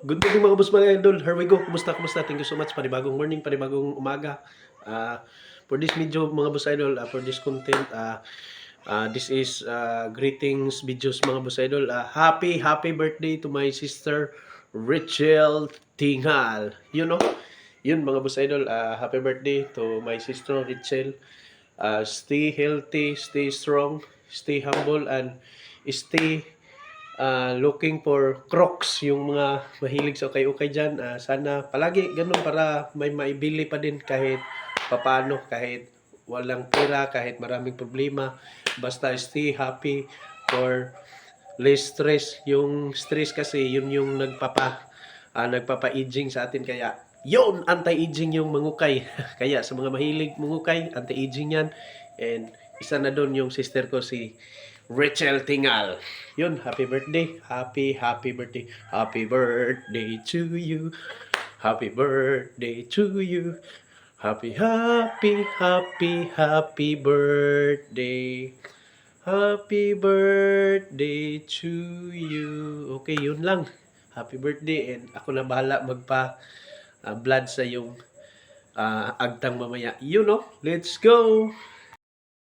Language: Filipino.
Good morning mga boss mga idol. Here we go. Kumusta? Thank you so much. Panibagong morning, panibagong umaga. For this video mga boss idol, for this content, this is greetings videos mga boss idol. Happy birthday to my sister Rachel Tingal. Yun mga boss idol. Happy birthday to my sister Rachel. Stay healthy, stay strong, stay humble, and stay looking for Crocs, yung mga mahilig sa ukay-ukay dyan. Sana palagi ganun para may maibili pa din kahit papano, kahit walang pera, kahit maraming problema. Basta stay happy for less stress. Yung stress kasi yun yung nagpapa-aging sa atin. Kaya yun, anti-aging yung mangukay. Kaya sa mga mahilig mangukay, anti-aging yan. And isa na doon yung sister ko, si Rachel Tingal. Yun, happy birthday. Happy birthday. Happy birthday to you. Happy birthday to you. Happy birthday. Happy birthday to you. Okay, yun lang. Happy birthday, and ako na bahala magpa blood sa yung agtang mamaya. Let's go!